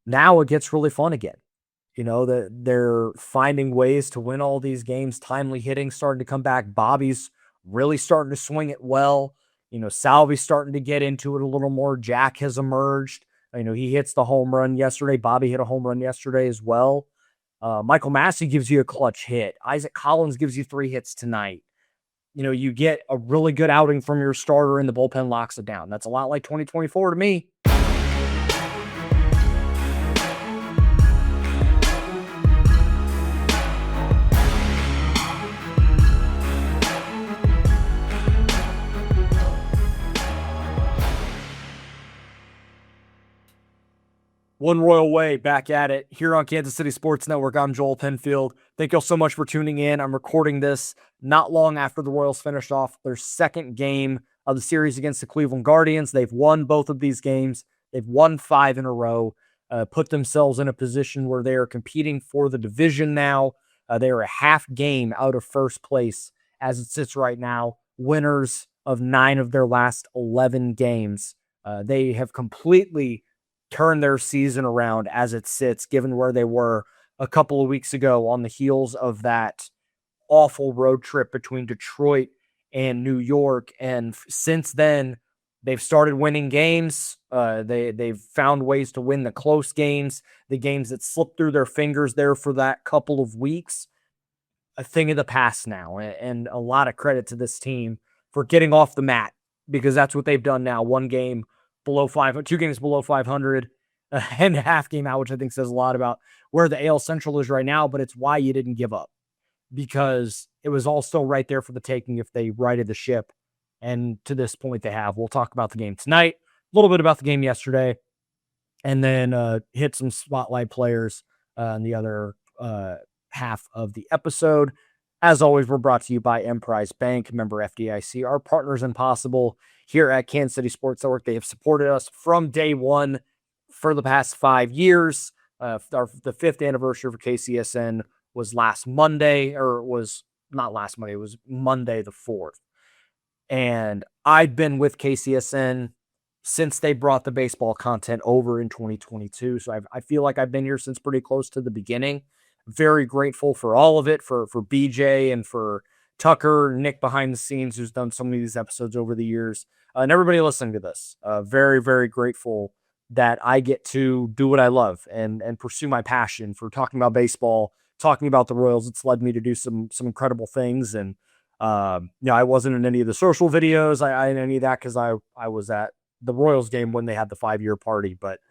now it gets really fun again. That they're finding ways to win all these games. Timely hitting starting to come back. Bobby's really starting to swing it well. Salvy's starting to get into it a little more. Jack has emerged. He hits the home run yesterday. Bobby hit a home run yesterday as well. Michael Massey gives you a clutch hit. Isaac Collins gives you 3 hits tonight. You get a really good outing from your starter and the bullpen locks it down. That's a lot like 2024 to me. One Royal Way back at it here on Kansas City Sports Network. I'm Joel Penfield. Thank you all so much for tuning in. I'm recording this not long after the Royals finished off their second game of the series against the Cleveland Guardians. They've won both of these games. They've won 5 in a row, put themselves in a position where they are competing for the division now. They are a half game out of first place as it sits right now. Winners of 9 of their last 11 games. They have completely turn their season around as it sits, given where they were a couple of weeks ago on the heels of that awful road trip between Detroit and New York. And since then, they've started winning games. They've found ways to win the close games, the games that slipped through their fingers there for that couple of weeks. A thing of the past now, and a lot of credit to this team for getting off the mat, because that's what they've done now. 1 game below 5, 2 games below 500, and a half game out, which I think says a lot about where the AL Central is right now, but it's why you didn't give up, because it was all still right there for the taking if they righted the ship. And to this point they have. We'll talk about the game tonight, a little bit about the game yesterday, and then hit some spotlight players in the other half of the episode. As always, we're brought to you by Emprise Bank, member FDIC. Our partners in Possible here at Kansas City Sports Network. They have supported us from day one for the past 5 years. The 5th anniversary for KCSN was last Monday, or it was not last Monday. It was Monday the 4th. And I've been with KCSN since they brought the baseball content over in 2022. So I feel like I've been here since pretty close to the beginning. Very grateful for all of it, for BJ and for Tucker, Nick behind the scenes, who's done so many of these episodes over the years, and everybody listening to this. Very, very grateful that I get to do what I love and pursue my passion for talking about baseball, talking about the Royals. It's led me to do some incredible things. And, I wasn't in any of the social videos. I in any of that because I was at the Royals game when they had the 5-year party. But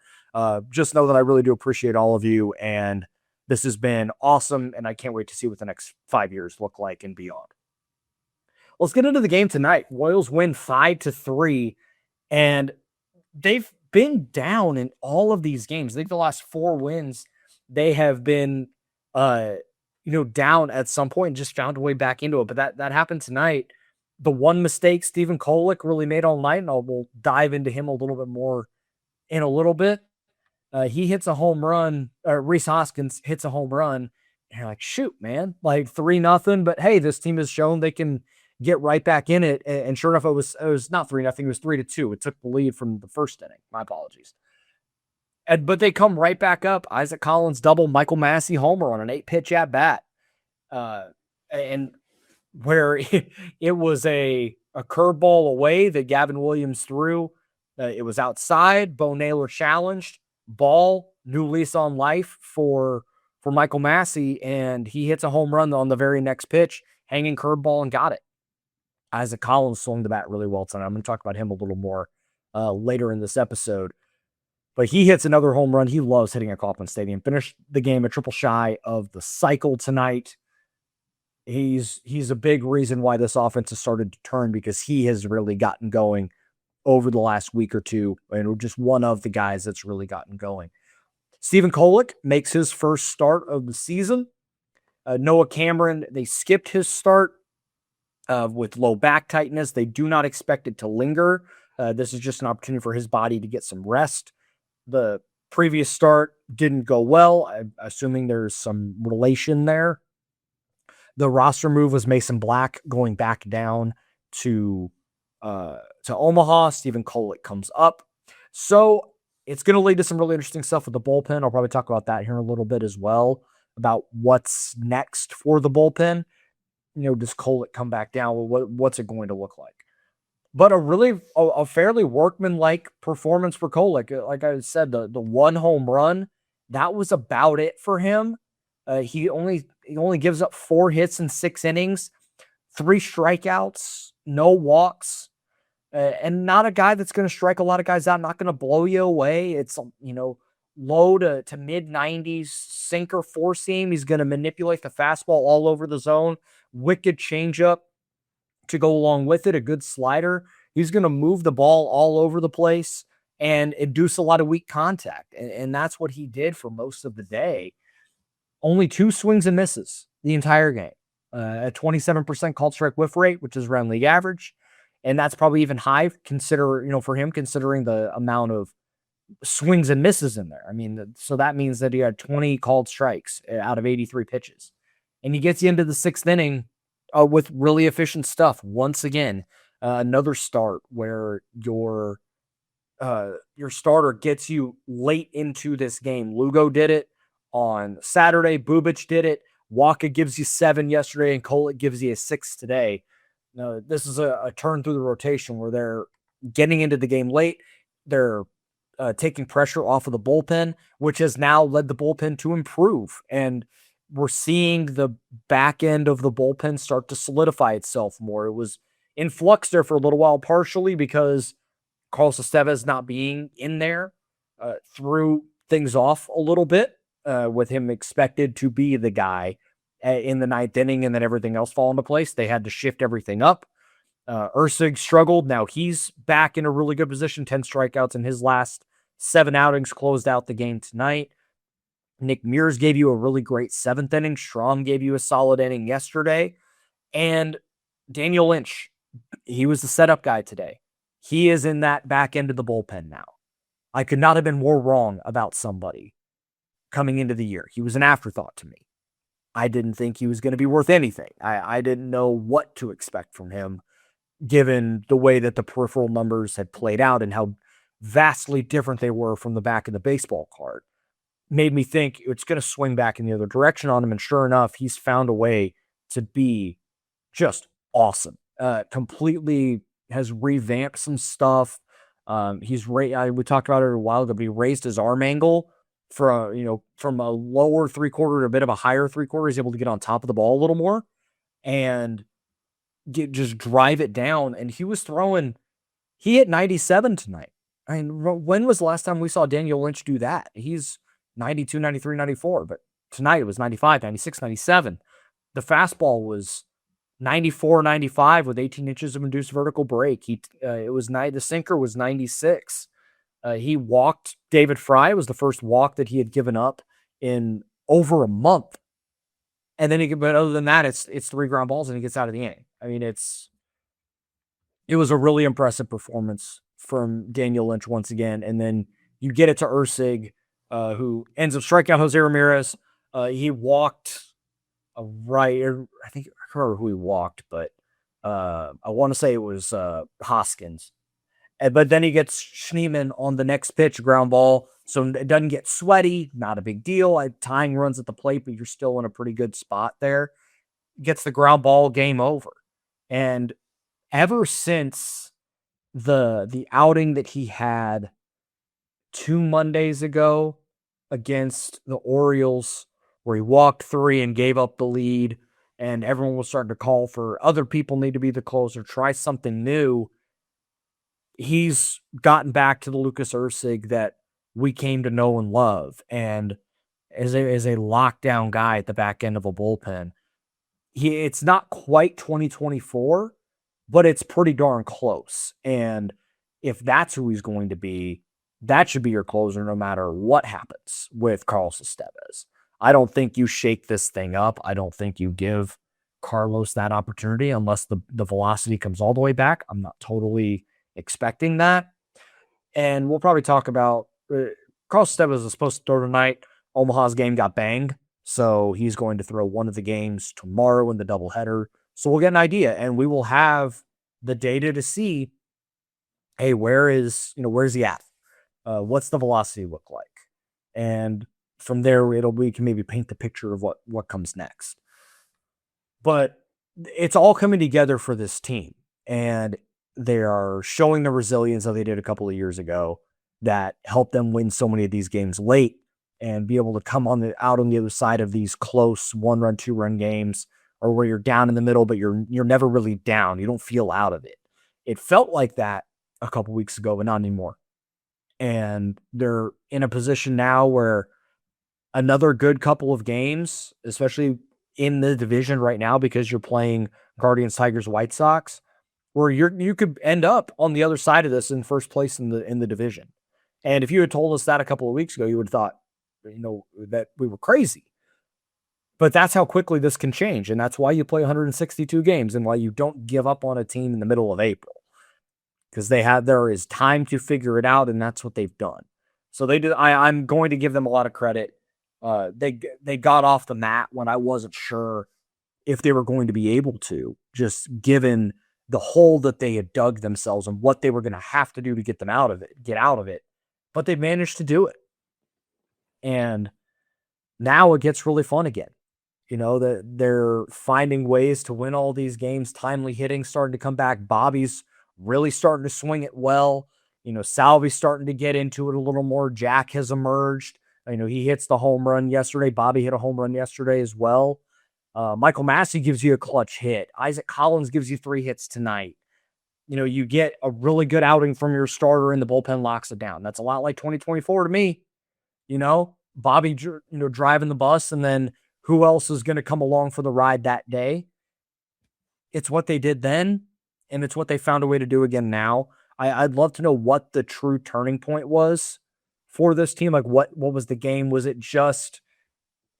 just know that I really do appreciate all of you. And this has been awesome, and I can't wait to see what the next 5 years look like and beyond. Let's get into the game tonight. Royals win 5-3, and they've been down in all of these games. I think the last 4 wins, they have been, down at some point and just found a way back into it. But that happened tonight. The one mistake Stephen Kolek really made all night, and we'll dive into him a little bit more in a little bit. He hits a home run, Rhys Hoskins hits a home run, and you're like, shoot, man, like 3-0. But hey, this team has shown they can get right back in it. And sure enough, it was not 3-0. It was 3-2. It took the lead from the first inning. My apologies. But they come right back up. Isaac Collins double, Michael Massey homer on an 8-pitch at bat. And where it was a curveball away that Gavin Williams threw. It was outside. Bo Naylor challenged. Ball, new lease on life for Michael Massey, and he hits a home run on the very next pitch, hanging curveball, and got it. Isaac Collins swung the bat really well tonight. I'm going to talk about him a little more later in this episode. But he hits another home run. He loves hitting at Kauffman Stadium. Finished the game a triple shy of the cycle tonight. He's a big reason why this offense has started to turn, because he has really gotten going over the last week or two, and just one of the guys that's really gotten going. Stephen Kolek makes his first start of the season. Noah Cameron, they skipped his start with low back tightness. They do not expect it to linger. This is just an opportunity for his body to get some rest. The previous start didn't go well. I'm assuming there's some relation there. The roster move was Mason Black going back down to Omaha. Stephen Kolek comes up. So it's going to lead to some really interesting stuff with the bullpen. I'll probably talk about that here in a little bit as well, about what's next for the bullpen. Does Kolek come back down? What's it going to look like? But a fairly workman-like performance for Kolek. Like I said, the one home run, that was about it for him. He only gives up 4 hits in 6 innings, 3 strikeouts, no walks, and not a guy that's going to strike a lot of guys out, not going to blow you away. It's, low to mid 90s sinker 4-seam. He's going to manipulate the fastball all over the zone. Wicked changeup to go along with it, a good slider. He's going to move the ball all over the place and induce a lot of weak contact. And that's what he did for most of the day. Only 2 swings and misses the entire game. A 27% called strike whiff rate, which is around league average. And that's probably even high for him, considering the amount of swings and misses in there. I mean, so that means that he had 20 called strikes out of 83 pitches. And he gets you into the 6th inning with really efficient stuff. Once again, another start where your starter gets you late into this game. Lugo did it on Saturday. Bubic did it. Waka gives you 7 yesterday, and Kolek gives you a 6 today. This is a turn through the rotation where they're getting into the game late. They're taking pressure off of the bullpen, which has now led the bullpen to improve. And we're seeing the back end of the bullpen start to solidify itself more. It was in flux there for a little while, partially because Carlos Estevez not being in there threw things off a little bit, with him expected to be the guy in the 9th inning, and then everything else fall into place. They had to shift everything up. Ursig struggled. Now he's back in a really good position. 10 strikeouts in his last 7 outings, closed out the game tonight. Nick Mears gave you a really great 7th inning. Strom gave you a solid inning yesterday. And Daniel Lynch, he was the setup guy today. He is in that back end of the bullpen now. I could not have been more wrong about somebody coming into the year. He was an afterthought to me. I didn't think he was going to be worth anything. I didn't know what to expect from him, given the way that the peripheral numbers had played out and how vastly different they were from the back of the baseball card. Made me think it's going to swing back in the other direction on him. And sure enough, he's found a way to be just awesome. Completely has revamped some stuff. We talked about it a while ago, but he raised his arm angle from a lower 3/4 to a bit of a higher 3/4. He's able to get on top of the ball a little more and just drive it down. And he hit 97 tonight. I mean, when was the last time we saw Daniel Lynch do that? He's 92, 93, 94, but tonight it was 95, 96, 97. The fastball was 94, 95 with 18 inches of induced vertical break. The sinker was 96. He walked David Fry. It was the first walk that he had given up in over a month. And then but other than that, it's 3 ground balls and he gets out of the inning. I mean, it was a really impressive performance from Daniel Lynch once again. And then you get it to Ursig, who ends up striking out Jose Ramirez. He walked I think I can't remember who he walked, but I want to say it was Hoskins. But then he gets Schneemann on the next pitch, ground ball. So it doesn't get sweaty, not a big deal. Tying runs at the plate, but you're still in a pretty good spot there. Gets the ground ball, game over. And ever since the outing that he had 2 Mondays ago against the Orioles, where he walked 3 and gave up the lead, and everyone was starting to call for other people need to be the closer, try something new, he's gotten back to the Lucas Ursig that we came to know and love. And as a lockdown guy at the back end of a bullpen, it's not quite 2024, but it's pretty darn close. And if that's who he's going to be, that should be your closer no matter what happens with Carlos Estevez. I don't think you shake this thing up. I don't think you give Carlos that opportunity unless the velocity comes all the way back. I'm not totally expecting that. And we'll probably talk about Carlos Estevez was supposed to throw tonight. Omaha's game got banged, so he's going to throw one of the games tomorrow in the doubleheader. So we'll get an idea, and we will have the data to see, hey, where's he at? What's the velocity look like? And from there, we can maybe paint the picture of what comes next. But it's all coming together for this team, and they are showing the resilience that they did a couple of years ago that helped them win so many of these games late and be able to come out on the other side of these close 1-run, 2-run games, or where you're down in the middle, but you're never really down. You don't feel out of it. It felt like that a couple weeks ago, but not anymore. And they're in a position now where another good couple of games, especially in the division right now, because you're playing Guardians, Tigers, White Sox, where you could end up on the other side of this in first place in the division. And if you had told us that a couple of weeks ago, you would have thought, that we were crazy. But that's how quickly this can change. And that's why you play 162 games and why you don't give up on a team in the middle of April. Because there is time to figure it out, and that's what they've done. So they did. I'm going to give them a lot of credit. They got off the mat when I wasn't sure if they were going to be able to, just given the hole that they had dug themselves and what they were going to have to do to get out of it. But they managed to do it. And now it gets really fun again. That they're finding ways to win all these games. Timely hitting starting to come back. Bobby's really starting to swing it well. Salvy's starting to get into it a little more. Jack has emerged. He hits the home run yesterday. Bobby hit a home run yesterday as well. Michael Massey gives you a clutch hit. Isaac Collins gives you 3 hits tonight. You get a really good outing from your starter, and the bullpen locks it down. That's a lot like 2024 to me. Bobby, driving the bus, and then who else is going to come along for the ride that day? It's what they did then, and it's what they found a way to do again now. I'd love to know what the true turning point was for this team. Like, what was the game? Was it just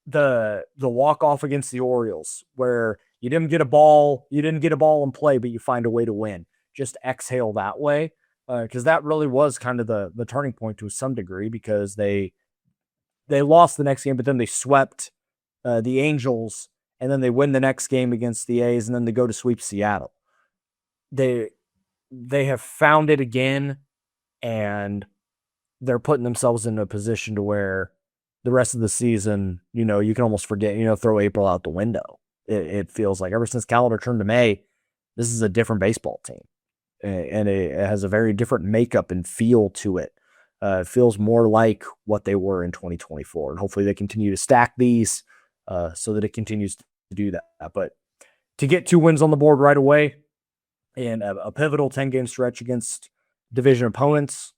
the walk-off against the Orioles where you didn't get a ball in play, but you find a way to win? Just exhale that way. Because that really was kind of the turning point to some degree, because they lost the next game, but then they swept the Angels, and then they win the next game against the A's, and then they go to sweep Seattle. They have found it again, and they're putting themselves in a position to where the rest of the season, you can almost forget, throw April out the window. It feels like ever since calendar turned to May, this is a different baseball team, and it has a very different makeup and feel to it. It feels more like what they were in 2024, and hopefully they continue to stack these so that it continues to do that. But to get 2 wins on the board right away in a pivotal 10-game stretch against division opponents,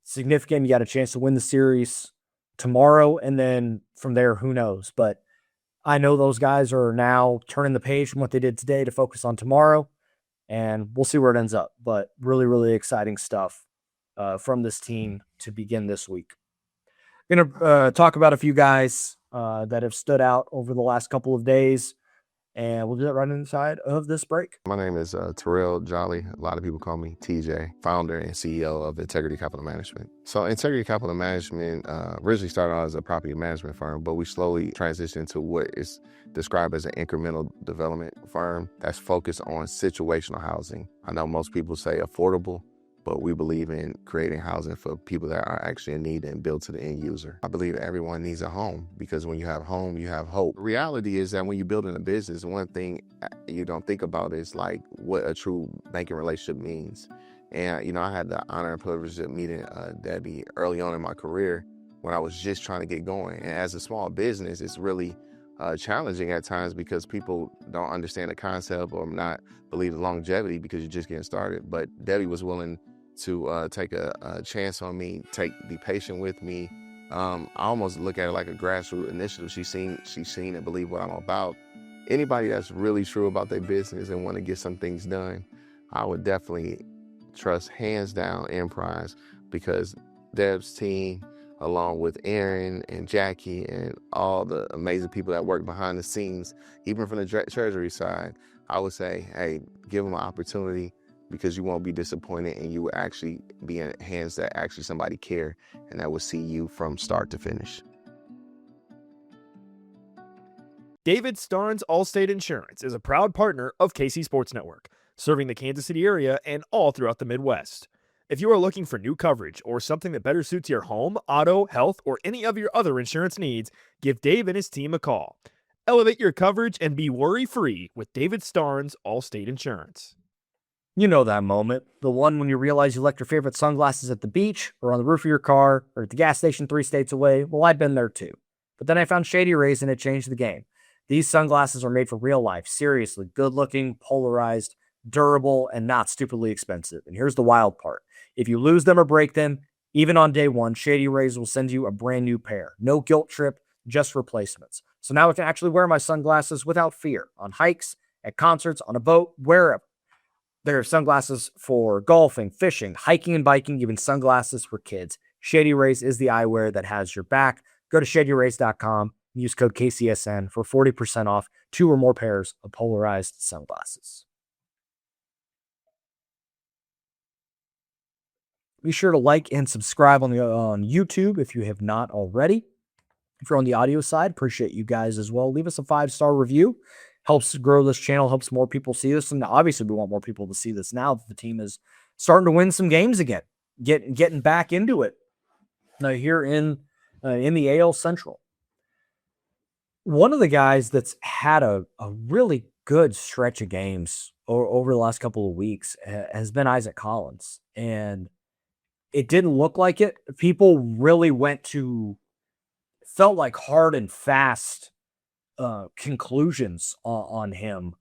significant. You got a chance to win the series tomorrow, and then from there, who knows? But I know those guys are now turning the page from what they did today to focus on tomorrow, and we'll see where it ends up. But really, really exciting stuff from this team to begin this week. Going to talk about a few guys that have stood out over the last couple of days, and we'll do that right inside of this break. My name is Terrell Jolly. A lot of people call me TJ, founder and CEO of Integrity Capital Management. So Integrity Capital Management originally started out as a property management firm, but we slowly transitioned to what is described as an incremental development firm that's focused on situational housing. I know most people say affordable, but we believe in creating housing for people that are actually in need and built to the end user. I believe everyone needs a home, because when you have home, you have hope. The reality is that when you're building a business, one thing you don't think about is like what a true banking relationship means. And, I had the honor and privilege of meeting Debbie early on in my career when I was just trying to get going. And as a small business, it's really challenging at times because people don't understand the concept or not believe the longevity because you're just getting started. But Debbie was willing to take a chance on me, be patient with me. I almost look at it like a grassroots initiative. She's seen and believe what I'm about. Anybody that's really true about their business and want to get some things done, I would definitely trust hands down Enterprise, because Deb's team, along with Aaron and Jackie and all the amazing people that work behind the scenes, even from the treasury side, I would say, hey, give them an opportunity, because you won't be disappointed, and you will actually be in hands that actually somebody care and that will see you from start to finish. David Starnes Allstate Insurance is a proud partner of KC Sports Network, serving the Kansas City area and all throughout the Midwest. If you are looking for new coverage or something that better suits your home, auto, health, or any of your other insurance needs, give Dave and his team a call. Elevate your coverage and be worry-free with David Starnes Allstate Insurance. You know that moment, the one when you realize you left your favorite sunglasses at the beach or on the roof of your car or at the gas station 3 states away. Well, I've been there too. But then I found Shady Rays and it changed the game. These sunglasses are made for real life, seriously, good looking, polarized, durable, and not stupidly expensive. And here's the wild part. If you lose them or break them, even on day one, Shady Rays will send you a brand new pair. No guilt trip, just replacements. So now I can actually wear my sunglasses without fear on hikes, at concerts, on a boat, wherever. There are sunglasses for golfing, fishing, hiking, and biking, even sunglasses for kids. Shady Rays is the eyewear that has your back. Go to shadyrays.com and use code KCSN for 40% off 2 or more pairs of polarized sunglasses. Be sure to like and subscribe on YouTube if you have not already. If you're on the audio side, appreciate you guys as well. Leave us a 5-star review. Helps grow this channel, helps more people see this. And obviously, we want more people to see this now that the team is starting to win some games again, getting back into it here in the AL Central. One of the guys that's had a really good stretch of games over the last couple of weeks has been Isaac Collins. And it didn't look like it. People really felt like hard and fast conclusions on him.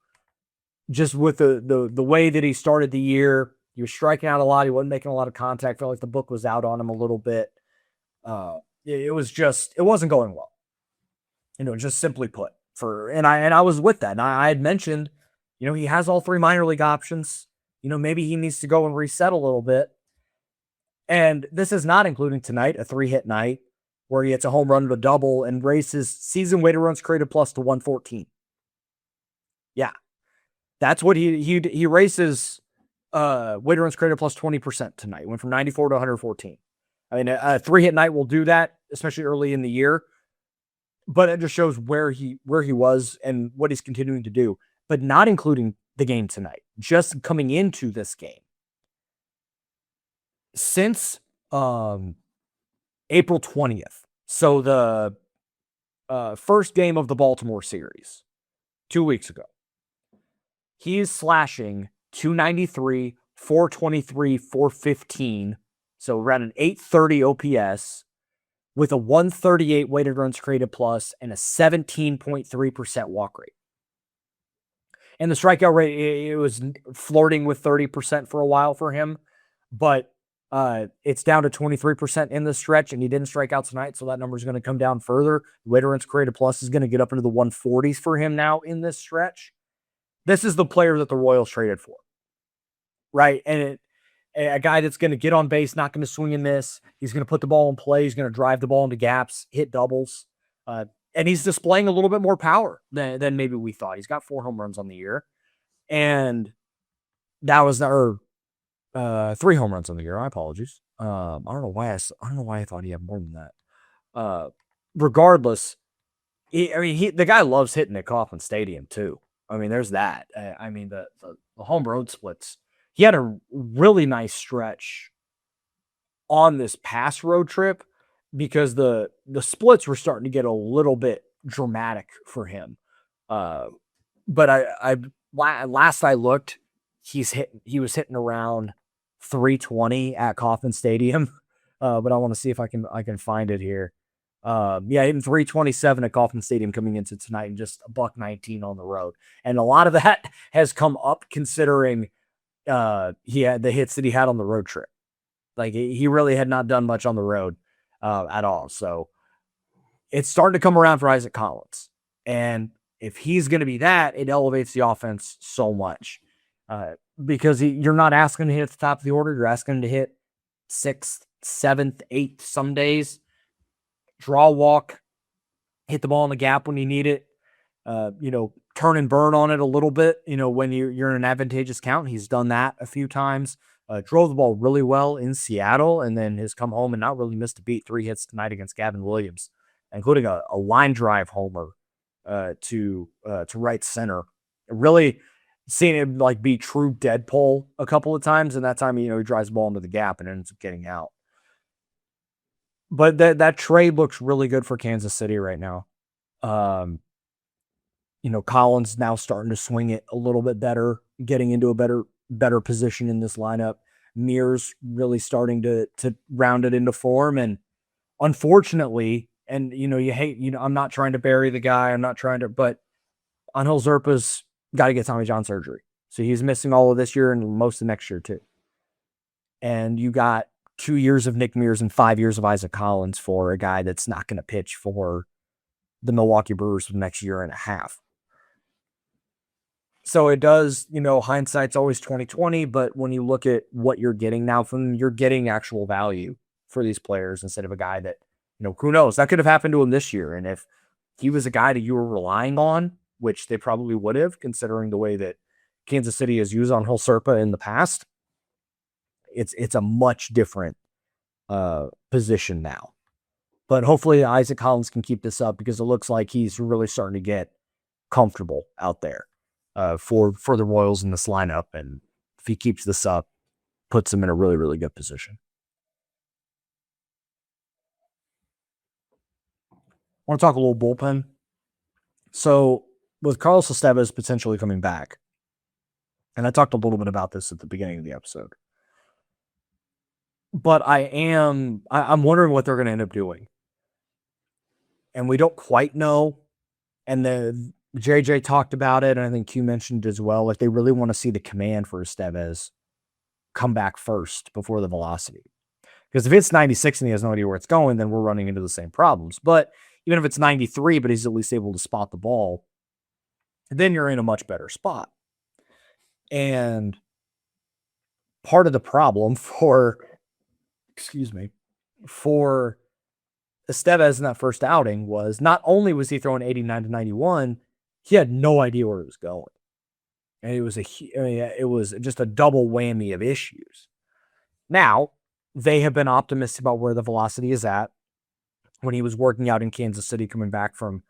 Just with the way that he started the year, he was striking out a lot. He wasn't making a lot of contact. Felt like the book was out on him a little bit. It wasn't going well. Just simply put. And I was with that. And I had mentioned, he has all 3 minor league options. Maybe he needs to go and reset a little bit. And this is not including tonight, a 3-hit night where he hits a home run to a double and races season weighted runs created plus to 114. Yeah. That's what he races weighted runs created plus 20% tonight. Went from 94 to 114. I mean, a 3-hit night will do that, especially early in the year. But it just shows where he was and what he's continuing to do. But not including the game tonight. Just coming into this game. Since April 20th, so the first game of the Baltimore series, 2 weeks ago, he is slashing 293, 423, 415, so around an 830 OPS with a 138 weighted runs created plus and a 17.3% walk rate. And the strikeout rate, it was flirting with 30% for a while for him, but it's down to 23% in the stretch, and he didn't strike out tonight, so that number is going to come down further. Weighted runs created plus is going to get up into the 140s for him now in this stretch. This is the player that the Royals traded for, right? And a guy that's going to get on base, not going to swing and miss. He's going to put the ball in play. He's going to drive the ball into gaps, hit doubles, and he's displaying a little bit more power than maybe we thought. He's got 4 home runs on the year, and that was 3 home runs on the year. My apologies. I don't know why I thought he had more than that. Regardless, the guy loves hitting at Kauffman Stadium too. I mean, there's that. The home road splits. He had a really nice stretch on this past road trip because the splits were starting to get a little bit dramatic for him. But I last I looked, he was hitting around 320 at Kauffman Stadium. But I want to see if I can find it here. Hitting 327 at Kauffman Stadium coming into tonight and just a $119 on the road. And a lot of that has come up considering he had the hits that he had on the road trip. Like he really had not done much on the road at all. So it's starting to come around for Isaac Collins. And if he's going to be that, it elevates the offense so much. Because you're not asking him to hit at the top of the order. You're asking him to hit 6th, 7th, 8th some days. Draw, walk, hit the ball in the gap when you need it. Turn and burn on it a little bit, when you're in an advantageous count. He's done that a few times. Drove the ball really well in Seattle, and then has come home and not really missed a beat. 3 hits tonight against Gavin Williams, including a line drive homer to right center. Really, seen him like be true Deadpool a couple of times, and that time, he drives the ball into the gap and ends up getting out. But that trade looks really good for Kansas City right now. Collins now starting to swing it a little bit better, getting into a better position in this lineup. Mears really starting to round it into form. And unfortunately, and you hate, I'm not trying to bury the guy. I'm not trying to, but Angel Zerpa's got to get Tommy John surgery. So he's missing all of this year and most of next year too. And you got 2 years of Nick Mears and 5 years of Isaac Collins for a guy that's not going to pitch for the Milwaukee Brewers for the next year and a half. So it does, hindsight's always 2020, but when you look at what you're getting now from them, you're getting actual value for these players instead of a guy that, who knows, that could have happened to him this year. And if he was a guy that you were relying on, which they probably would have, considering the way that Kansas City has used Angel Zerpa in the past, it's a much different position now. But hopefully Isaac Collins can keep this up, because it looks like he's really starting to get comfortable out there for the Royals in this lineup. And if he keeps this up, puts him in a really, really good position. I want to talk a little bullpen. So with Carlos Estevez potentially coming back, and I talked a little bit about this at the beginning of the episode, but I'm wondering what they're going to end up doing. And we don't quite know. And the JJ talked about it, and I think Q mentioned as well. Like, they really want to see the command for Estevez come back first before the velocity. Because if it's 96 and he has no idea where it's going, then we're running into the same problems. But even if it's 93, but he's at least able to spot the ball, then you're in a much better spot. And part of the problem for Estevez in that first outing was not only was he throwing 89 to 91, he had no idea where it was going. And it was just a double whammy of issues. Now, they have been optimistic about where the velocity is at. When he was working out in Kansas City, coming back from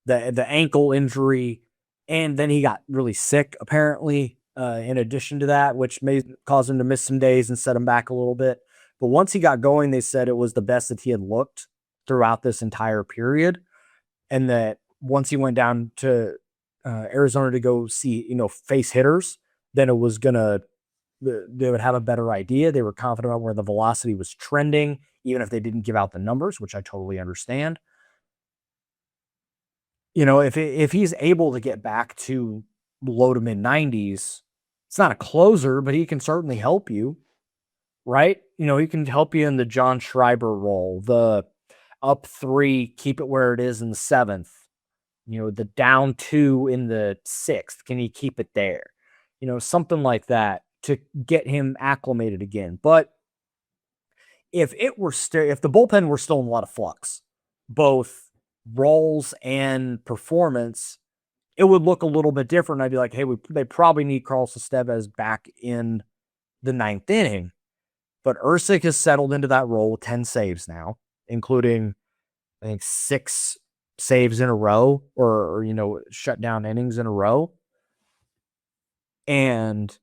the ankle injury, and then he got really sick, apparently, in addition to that, which may cause him to miss some days and set him back a little bit. But once he got going, they said it was the best that he had looked throughout this entire period. And that once he went down to Arizona to go see, face hitters, then it was they would have a better idea. They were confident about where the velocity was trending, even if they didn't give out the numbers, which I totally understand. If he's able to get back to low to mid 90s, it's not a closer, but he can certainly help you, right? He can help you in the John Schreiber role, the up 3, keep it where it is in the 7th, the down 2 in the 6th. Can he keep it there? Something like that to get him acclimated again. But if the bullpen were still in a lot of flux, both roles and performance, it would look a little bit different. I'd be like, hey, they probably need Carlos Estevez back in the 9th inning. But Ursic has settled into that role with 10 saves now, including, I think, 6 saves in a row or shutdown innings in a row. And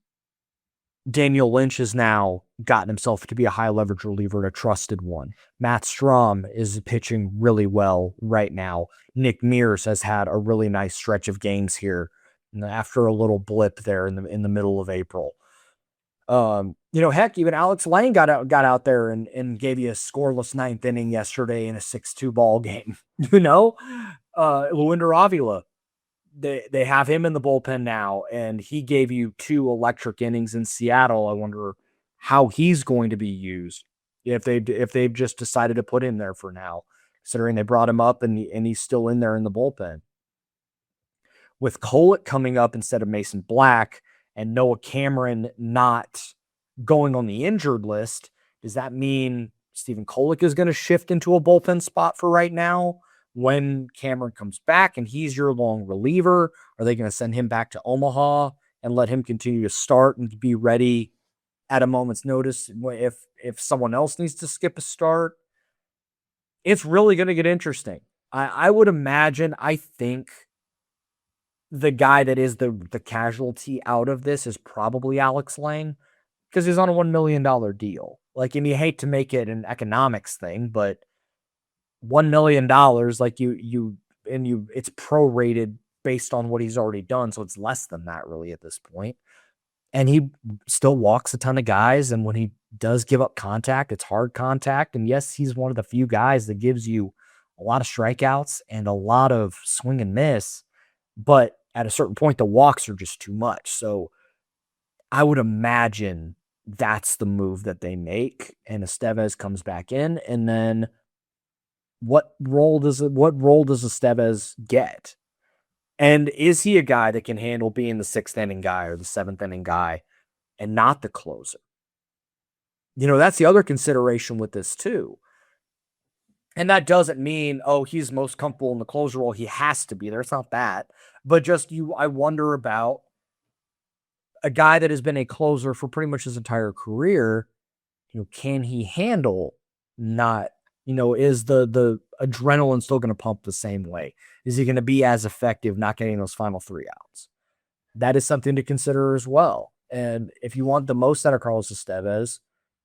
Daniel Lynch has now gotten himself to be a high leverage reliever and a trusted one. Matt Strahm is pitching really well right now. Nick Mears has had a really nice stretch of games here after a little blip there in the middle of April. Heck, even Alex Lang got out there and gave you a scoreless 9th inning yesterday in a 6-2 ball game. Luinder Avila, they have him in the bullpen now, and he gave you 2 electric innings in Seattle. I wonder how he's going to be used if they've just decided to put him there for now, considering they brought him up and he's still in there in the bullpen. With Kolek coming up instead of Mason Black and Noah Cameron not going on the injured list, does that mean Stephen Kolek is going to shift into a bullpen spot for right now? When Cameron comes back and he's your long reliever, are they going to send him back to Omaha and let him continue to start and be ready at a moment's notice if someone else needs to skip a start? It's really going to get interesting. I would imagine, I think the guy that is the casualty out of this is probably Alex Lang, because he's on a $1 million deal. Like, and you hate to make it an economics thing, but $1 million, like it's prorated based on what he's already done. So it's less than that really at this point. And he still walks a ton of guys. And when he does give up contact, it's hard contact. And yes, he's one of the few guys that gives you a lot of strikeouts and a lot of swing and miss. But at a certain point, the walks are just too much. So I would imagine that's the move that they make. And Estevez comes back in. And then what role does Estevez get? And is he a guy that can handle being the 6th inning guy or the 7th inning guy and not the closer? That's the other consideration with this too. And that doesn't mean, he's most comfortable in the closer role. He has to be there. It's not that. But I wonder about a guy that has been a closer for pretty much his entire career. Can he handle not, is the adrenaline still going to pump the same way? Is he going to be as effective not getting those final 3 outs? That is something to consider as well. And if you want the most out of Carlos Estevez,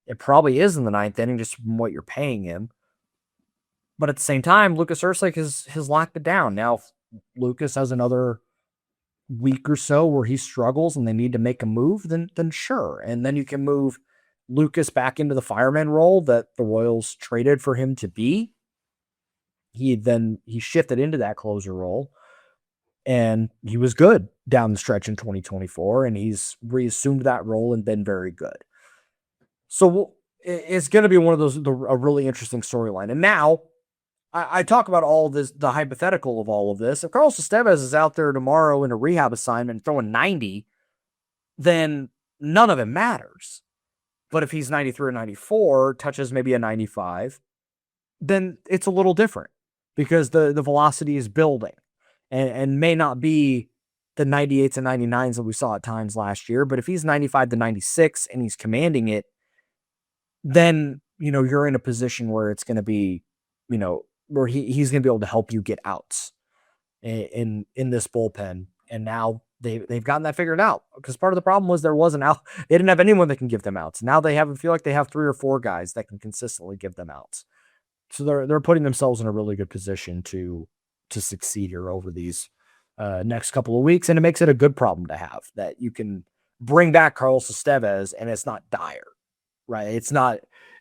it probably is in the 9th inning, just from what you're paying him. But at the same time, Lucas Urslick has locked it down. Now, if Lucas has another week or so where he struggles and they need to make a move, then sure. And then you can move Lucas back into the fireman role that the Royals traded for him to be. He shifted into that closer role, and he was good down the stretch in 2024, and he's reassumed that role and been very good. So it's going to be one of those, a really interesting storyline. And now I talk about all this, the hypothetical of all of this. If Carlos Estevez is out there tomorrow in a rehab assignment throwing 90, then none of it matters. But if he's 93 or 94, touches maybe a 95, then it's a little different because the velocity is building and may not be the 98s and 99s that we saw at times last year. But if he's 95 to 96 and he's commanding it, then, you're in a position where it's going to be, where he's going to be able to help you get outs in this bullpen. And now they've gotten that figured out, because part of the problem was there wasn't out. They didn't have anyone that can give them outs. Now they feel like they have 3 or 4 guys that can consistently give them outs. So they're putting themselves in a really good position to succeed here over these next couple of weeks. And it makes it a good problem to have, that you can bring back Carlos Estevez and it's not dire, right? It's not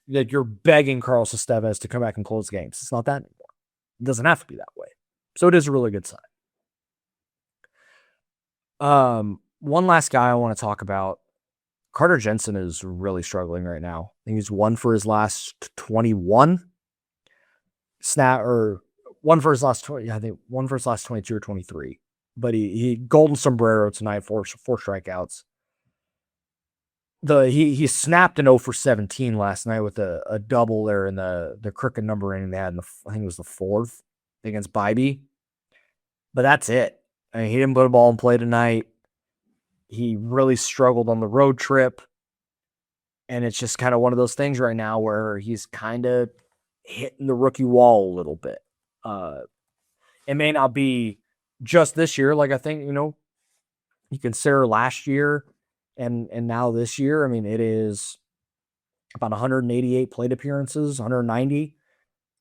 that you're begging Carlos Estevez to come back and close games. It's not that anymore. It doesn't have to be that way. So it is a really good sign. One last guy I want to talk about. Carter Jensen is really struggling right now. I think he's 1 for his last 21 1 for his last 20. I think 1 for his last 22 or 23. But he golden sombrero tonight, 4 strikeouts. He snapped an 0 for 17 last night with a double there in the crooked number inning they had I think it was the 4th against Bybee. But that's it. I mean, he didn't put a ball in play tonight. He really struggled on the road trip. And it's just kind of one of those things right now where he's kind of hitting the rookie wall a little bit. It may not be just this year. Like, I think, you consider last year and now this year. I mean, it is about 188 plate appearances, 190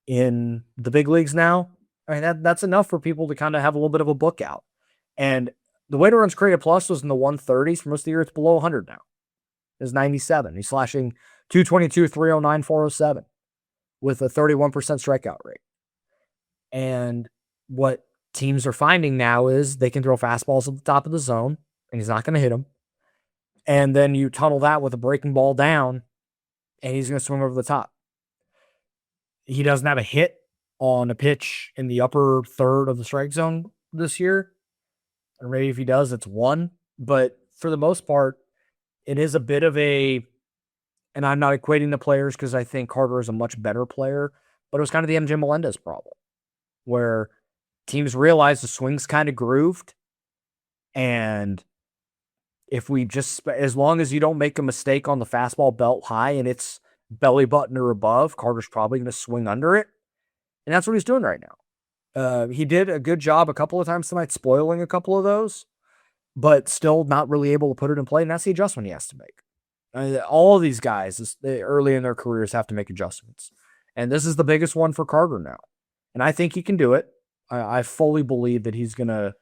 in the big leagues now. I mean, that's enough for people to kind of have a little bit of a book out. And the weighted runs created plus was in the 130s. For most of the year, it's below 100 now. It's 97. He's slashing 222, 309, 407 with a 31% strikeout rate. And what teams are finding now is they can throw fastballs at the top of the zone, and he's not going to hit them. And then you tunnel that with a breaking ball down, and he's going to swing over the top. He doesn't have a hit on a pitch in the upper third of the strike zone this year. Or maybe if he does, it's 1. But for the most part, it is a bit of and I'm not equating the players because I think Carter is a much better player, but it was kind of the MJ Melendez problem where teams realize the swing's kind of grooved. And if we as long as you don't make a mistake on the fastball belt high and it's belly button or above, Carter's probably going to swing under it. And that's what he's doing right now. He did a good job a couple of times tonight, spoiling a couple of those, but still not really able to put it in play, and that's the adjustment he has to make. All of these guys, early in their careers, have to make adjustments, and this is the biggest one for Carter now, and I think he can do it. I fully believe that he's going to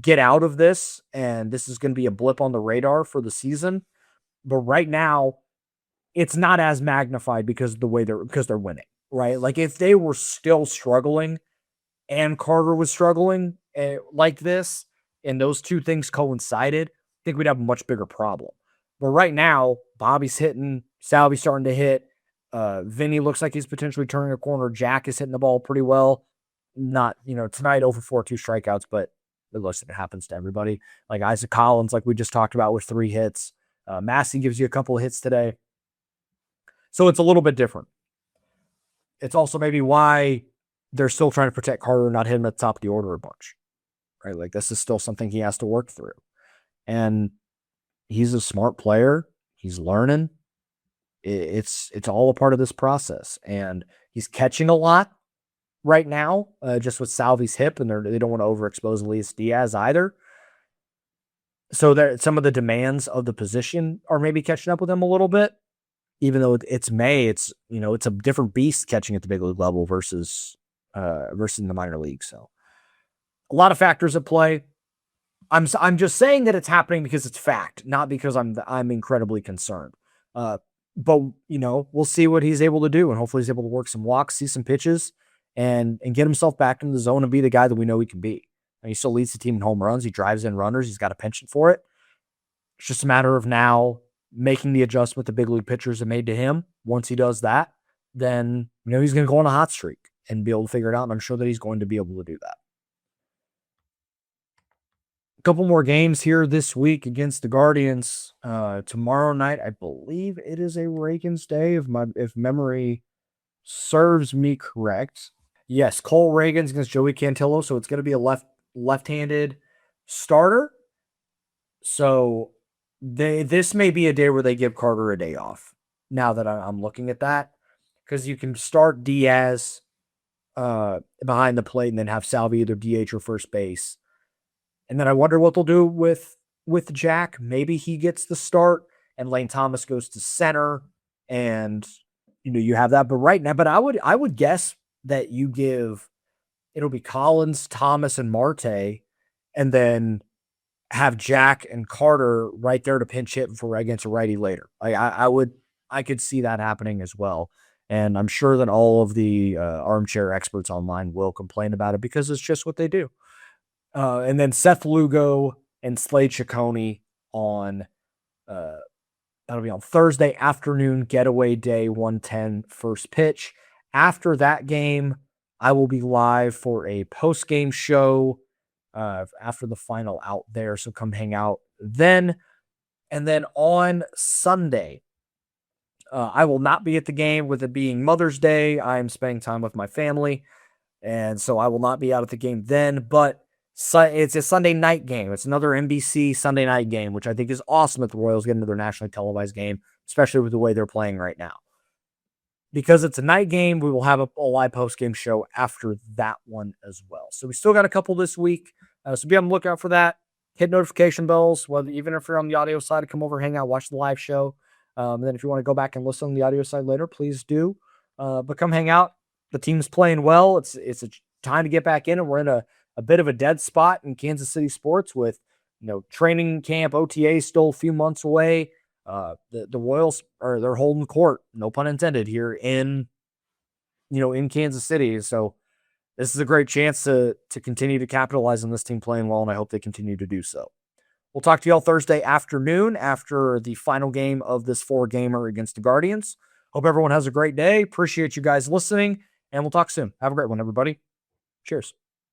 get out of this, and this is going to be a blip on the radar for the season. But right now, it's not as magnified because they're winning, right? Like if they were still struggling and Carter was struggling like this, and those two things coincided, I think we'd have a much bigger problem. But right now, Bobby's hitting, Salvy's starting to hit. Vinny looks like he's potentially turning a corner. Jack is hitting the ball pretty well. Not, tonight over 4, 2 strikeouts, but it looks like it happens to everybody. Like Isaac Collins, like we just talked about, with 3 hits. Massey gives you a couple of hits today. So it's a little bit different. It's also maybe why they're still trying to protect Carter and not hit him at the top of the order a bunch, right? Like this is still something he has to work through. And he's a smart player. He's learning. It's all a part of this process. And he's catching a lot right now, just with Salvy's hip, and they don't want to overexpose Elias Diaz either. So some of the demands of the position are maybe catching up with him a little bit. Even though it's May, it's a different beast catching at the big league level versus in the minor league. So a lot of factors at play. I'm just saying that it's happening because it's fact, not because I'm incredibly concerned. But we'll see what he's able to do, and hopefully he's able to work some walks, see some pitches, and get himself back into the zone and be the guy that we know he can be. And he still leads the team in home runs. He drives in runners. He's got a penchant for it. It's just a matter of now making the adjustment the big league pitchers have made to him. Once he does that, then he's going to go on a hot streak and be able to figure it out. And I'm sure that he's going to be able to do that. A couple more games here this week against the Guardians. Tomorrow night, I believe it is a Reagan's Day, if memory serves me correct. Yes, Cole Reagan's against Joey Cantillo, so it's going to be a left-handed starter. So this may be a day where they give Carter a day off. Now that I'm looking at that, because you can start Diaz behind the plate and then have Salvy either DH or first base. And then I wonder what they'll do with Jack. Maybe he gets the start and Lane Thomas goes to center, and you have that. But right now, I would guess that it'll be Collins, Thomas, and Marte, and then have Jack and Carter right there to pinch hit against a righty later. I could see that happening as well. And I'm sure that all of the armchair experts online will complain about it because it's just what they do. And then Seth Lugo and Slade Ciccone that'll be on Thursday afternoon, getaway day, 1:10 first pitch. After that game, I will be live for a post-game show after the final out there. So come hang out then. And then on Sunday, I will not be at the game, with it being Mother's Day. I'm spending time with my family, and so I will not be out at the game then. But it's a Sunday night game. It's another NBC Sunday night game, which I think is awesome that the Royals get into their nationally televised game, especially with the way they're playing right now. Because it's a night game, we will have a live post-game show after that one as well. So we still got a couple this week. So be on the lookout for that. Hit notification bells, even if you're on the audio side, come over, hang out, watch the live show. And then if you want to go back and listen on the audio side later, please do. But come hang out. The team's playing well. It's a time to get back in, and we're in a bit of a dead spot in Kansas City sports with training camp, OTA still a few months away. The Royals they're holding court, no pun intended, here in Kansas City. So this is a great chance to continue to capitalize on this team playing well, and I hope they continue to do so. We'll talk to y'all Thursday afternoon after the final game of this 4-gamer against the Guardians. Hope everyone has a great day. Appreciate you guys listening, and we'll talk soon. Have a great one, everybody. Cheers.